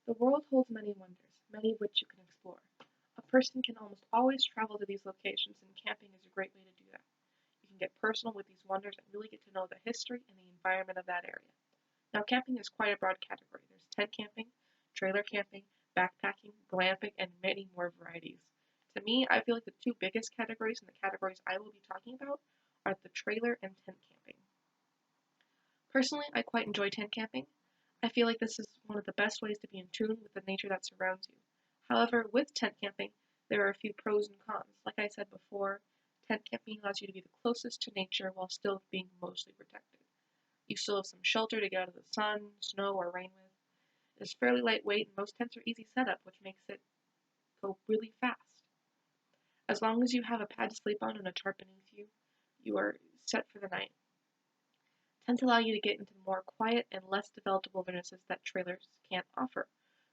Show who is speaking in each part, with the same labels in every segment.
Speaker 1: The world holds many wonders, many of which you can explore. A person can almost always travel to these locations, and camping is a great way to do that. You can get personal with these wonders and really get to know the history and the environment of that area. Now, camping is quite a broad category. There's tent camping, trailer camping, backpacking, glamping, and many more varieties. To me, I feel like the two biggest categories and the categories I will be talking about are the trailer and tent camping. Personally, I quite enjoy tent camping. I feel like this is one of the best ways to be in tune with the nature that surrounds you. However, with tent camping, there are a few pros and cons. Like I said before, tent camping allows you to be the closest to nature while still being mostly protected. You still have some shelter to get out of the sun, snow, or rain with. It is fairly lightweight, and most tents are easy setup, which makes it go really fast. As long as you have a pad to sleep on and a tarp beneath you, you are set for the night. Tents allow you to get into more quiet and less developed wildernesses that trailers can't offer.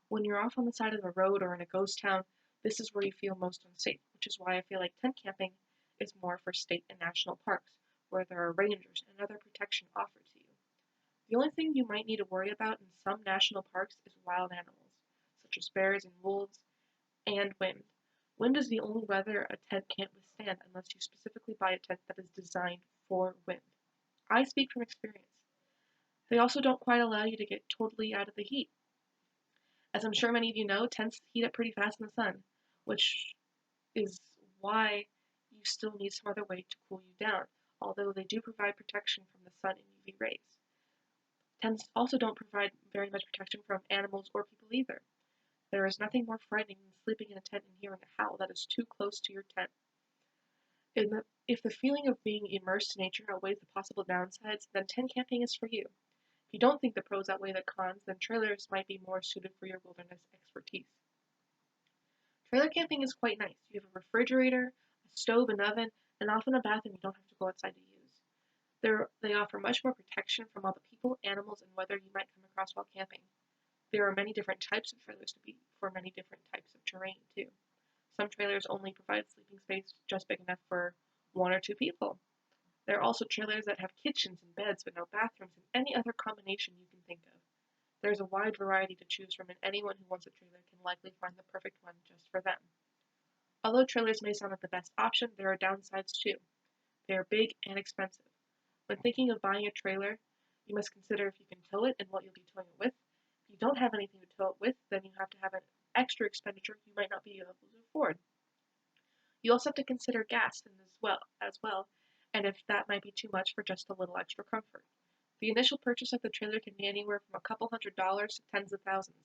Speaker 1: When you're off on the side of the road or in a ghost town, this is where you feel most unsafe, which is why I feel like tent camping is more for state and national parks, where there are rangers and other protection offered to you. The only thing you might need to worry about in some national parks is wild animals, such as bears and wolves, and wind. Wind is the only weather a tent can't withstand unless you specifically buy a tent that is designed for wind. I speak from experience. They also don't quite allow you to get totally out of the heat. As I'm sure many of you know, tents heat up pretty fast in the sun, which is why you still need some other way to cool you down, although they do provide protection from the sun and UV rays. Tents also don't provide very much protection from animals or people either. There is nothing more frightening than sleeping in a tent and hearing a howl that is too close to your tent. If the feeling of being immersed in nature outweighs the possible downsides, then tent camping is for you. If you don't think the pros outweigh the cons, then trailers might be more suited for your wilderness expertise. Trailer camping is quite nice. You have a refrigerator, a stove, an oven, and often a bathroom you don't have to go outside to use. They offer much more protection from all the people, animals, and weather you might come across while camping. There are many different types of trailers to be for many different types of terrain, too. Some trailers only provide sleeping space just big enough for 1 or 2 people. There are also trailers that have kitchens and beds but no bathrooms and any other combination you can think of. There's a wide variety to choose from, and anyone who wants a trailer can likely find the perfect one just for them. Although trailers may sound like the best option, there are downsides too. They are big and expensive. When thinking of buying a trailer, you must consider if you can tow it and what you'll be towing it with. If you don't have anything to tow it with, then you have to have an extra expenditure you might not be able to afford. You also have to consider gas as well, and if that might be too much for just a little extra comfort. The initial purchase of the trailer can be anywhere from a couple $100s to tens of thousands.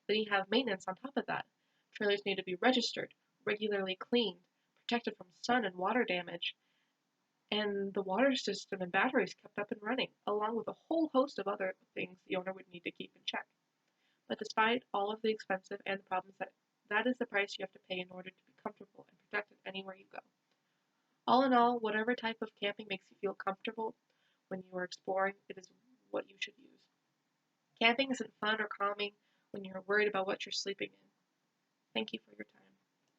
Speaker 1: Then you have maintenance on top of that. Trailers need to be registered, regularly cleaned, protected from sun and water damage, and the water system and batteries kept up and running, along with a whole host of other things the owner would need to keep in check. But despite all of the expensive and the problems, that is the price you have to pay in order to be comfortable and protected anywhere you go. All in all, whatever type of camping makes you feel comfortable when you are exploring, it is what you should use. Camping isn't fun or calming when you're worried about what you're sleeping in. Thank you for your time.